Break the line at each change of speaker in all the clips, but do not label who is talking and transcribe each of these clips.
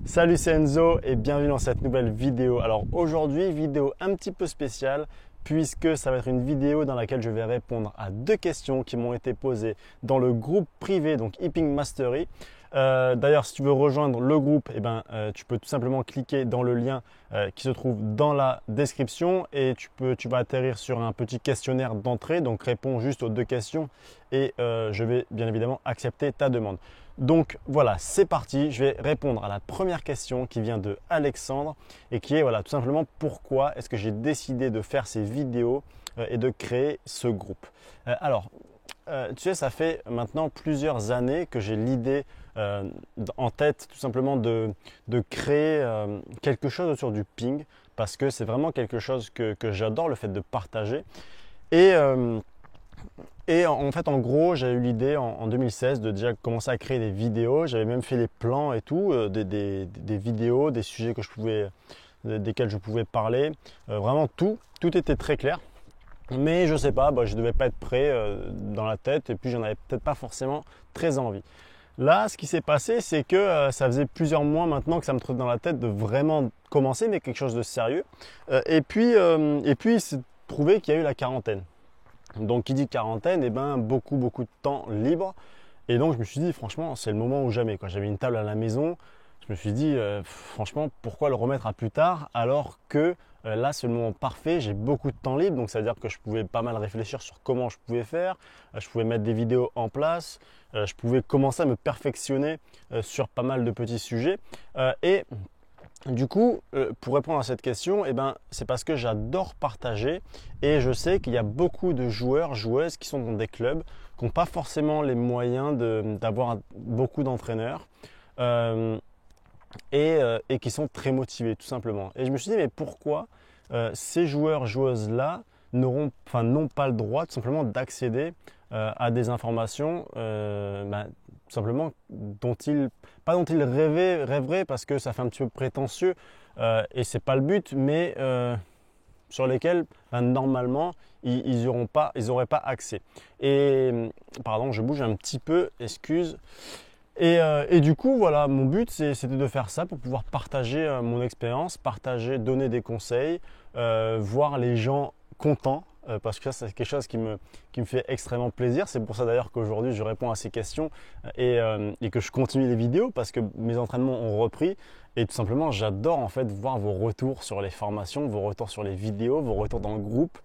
Salut, c'est Enzo et bienvenue dans cette nouvelle vidéo. Alors aujourd'hui, vidéo un petit peu spéciale puisque ça va être une vidéo dans laquelle je vais répondre à deux questions qui m'ont été posées dans le groupe privé, donc Hipping Mastery. D'ailleurs, si tu veux rejoindre le groupe, tu peux tout simplement cliquer dans le lien qui se trouve dans la description et tu vas atterrir sur un petit questionnaire d'entrée. Donc réponds juste aux deux questions et je vais bien évidemment accepter ta demande. Donc voilà, c'est parti. Je vais répondre à la première question qui vient de Alexandre et qui est voilà, tout simplement pourquoi est-ce que j'ai décidé de faire ces vidéos et de créer ce groupe. Tu sais, ça fait maintenant plusieurs années que j'ai l'idée en tête tout simplement de créer quelque chose autour du ping parce que c'est vraiment quelque chose que j'adore, le fait de partager. Et en fait, en gros, j'ai eu l'idée en 2016 de déjà commencer à créer des vidéos. J'avais même fait les plans et tout, des vidéos, des sujets desquels je pouvais parler. Vraiment tout était très clair. Mais je sais pas, je ne devais pas être prêt dans la tête et puis j'en avais peut-être pas forcément très envie. Là, ce qui s'est passé, c'est que ça faisait plusieurs mois maintenant que ça me trottait dans la tête de vraiment commencer, mais quelque chose de sérieux. Et puis il s'est trouvé qu'il y a eu la quarantaine. Donc, qui dit quarantaine, beaucoup de temps libre. Et donc, je me suis dit, franchement, c'est le moment ou jamais, quoi. J'avais une table à la maison. Je me suis dit, franchement, pourquoi le remettre à plus tard alors que là, c'est le moment parfait. J'ai beaucoup de temps libre. Donc, ça veut dire que je pouvais pas mal réfléchir sur comment je pouvais faire. Je pouvais mettre des vidéos en place. Je pouvais commencer à me perfectionner sur pas mal de petits sujets. Du coup, pour répondre à cette question, c'est parce que j'adore partager et je sais qu'il y a beaucoup de joueurs, joueuses qui sont dans des clubs, qui n'ont pas forcément les moyens d'avoir beaucoup d'entraîneurs et qui sont très motivés tout simplement. Et je me suis dit, mais pourquoi ces joueurs, joueuses-là n'ont pas le droit tout simplement d'accéder à des informations tout simplement dont ils rêveraient parce que ça fait un petit peu prétentieux et c'est pas le but, mais sur lesquels normalement ils n'auraient pas accès. Et pardon, je bouge un petit peu, excuse. Et du coup, voilà, mon but c'était de faire ça pour pouvoir partager mon expérience, donner des conseils, voir les gens contents. Parce que ça, c'est quelque chose qui me fait extrêmement plaisir. C'est pour ça d'ailleurs qu'aujourd'hui, je réponds à ces questions et que je continue les vidéos parce que mes entraînements ont repris. Et tout simplement, j'adore en fait voir vos retours sur les formations, vos retours sur les vidéos, vos retours dans le groupe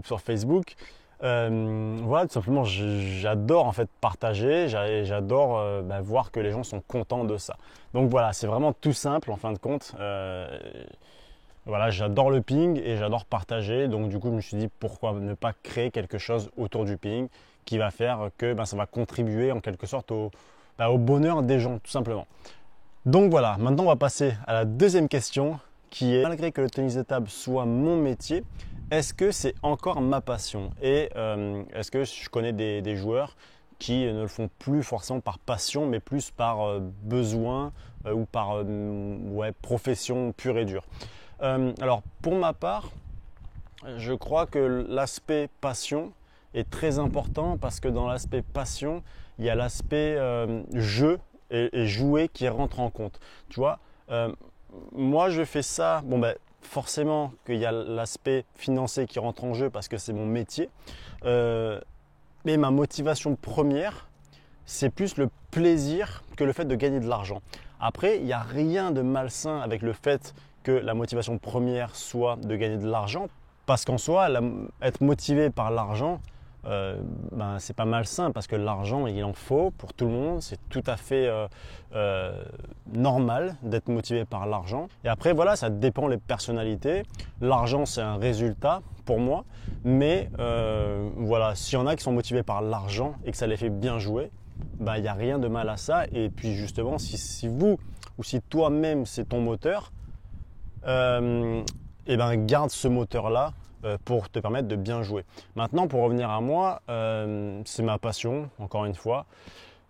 sur Facebook. Voilà, tout simplement, j'adore en fait partager, j'adore voir que les gens sont contents de ça. Donc voilà, c'est vraiment tout simple en fin de compte. Voilà, j'adore le ping et j'adore partager. Donc du coup, je me suis dit pourquoi ne pas créer quelque chose autour du ping qui va faire que ça va contribuer en quelque sorte au bonheur des gens, tout simplement. Donc voilà, maintenant on va passer à la deuxième question qui est, malgré que le tennis de table soit mon métier, est-ce que c'est encore ma passion? Et est-ce que je connais des joueurs qui ne le font plus forcément par passion, mais plus par besoin ou par profession pure et dure? Alors pour ma part, je crois que l'aspect passion est très important parce que dans l'aspect passion, il y a l'aspect jeu et jouer qui rentre en compte. Tu vois, moi je fais ça, forcément qu'il y a l'aspect financier qui rentre en jeu parce que c'est mon métier, mais ma motivation première, c'est plus le plaisir que le fait de gagner de l'argent. Après, il n'y a rien de malsain avec le fait que la motivation première soit de gagner de l'argent, parce qu'en soi, être motivé par l'argent, c'est pas malsain parce que l'argent, il en faut pour tout le monde. C'est tout à fait normal d'être motivé par l'argent. Et après, voilà, ça dépend des personnalités. L'argent, c'est un résultat pour moi, mais voilà, s'il y en a qui sont motivés par l'argent et que ça les fait bien jouer, il n'y a rien de mal à ça. Et puis justement, si vous ou si toi-même c'est ton moteur, garde ce moteur-là pour te permettre de bien jouer. Maintenant, pour revenir à moi, c'est ma passion, encore une fois.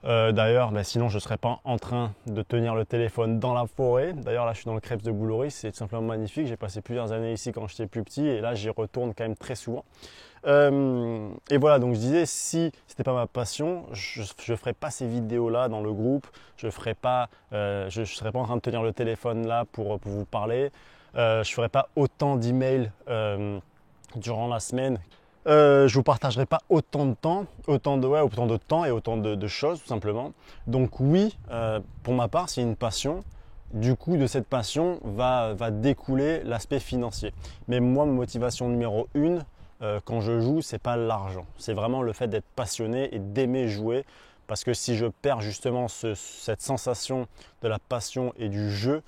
D'ailleurs, sinon je ne serais pas en train de tenir le téléphone dans la forêt. D'ailleurs, là, je suis dans le Crêpes de Bouloris, c'est tout simplement magnifique. J'ai passé plusieurs années ici quand j'étais plus petit et là, j'y retourne quand même très souvent. Et voilà, donc je disais, si ce n'était pas ma passion, je ne ferais pas ces vidéos-là dans le groupe, je ne serais pas en train de tenir le téléphone là pour vous parler, je ne ferais pas autant d'emails durant la semaine. Je ne vous partagerai pas autant de temps, autant de temps et autant de choses tout simplement. Donc oui, pour ma part, c'est une passion. Du coup, de cette passion va découler l'aspect financier. Mais moi, ma motivation numéro 1, quand je joue, c'est pas l'argent. C'est vraiment le fait d'être passionné et d'aimer jouer. Parce que si je perds justement cette sensation de la passion et du jeu,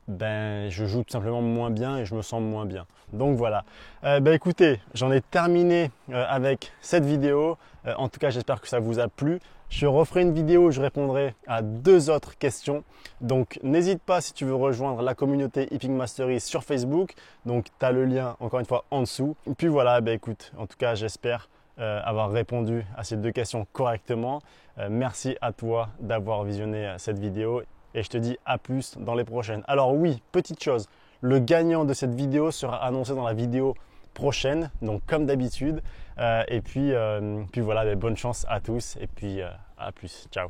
ben, je joue tout simplement moins bien et je me sens moins bien. Donc voilà. Écoutez, j'en ai terminé avec cette vidéo. En tout cas, j'espère que ça vous a plu. Je referai une vidéo où je répondrai à 2 autres questions. Donc n'hésite pas si tu veux rejoindre la communauté Epic Mastery sur Facebook. Donc tu as le lien encore une fois en dessous. Et puis voilà, écoute, en tout cas, j'espère avoir répondu à ces 2 questions correctement. Merci à toi d'avoir visionné cette vidéo. Et je te dis à plus dans les prochaines. Alors oui, petite chose, le gagnant de cette vidéo sera annoncé dans la vidéo prochaine, donc comme d'habitude. Et puis voilà, bonne chance à tous et puis à plus. Ciao.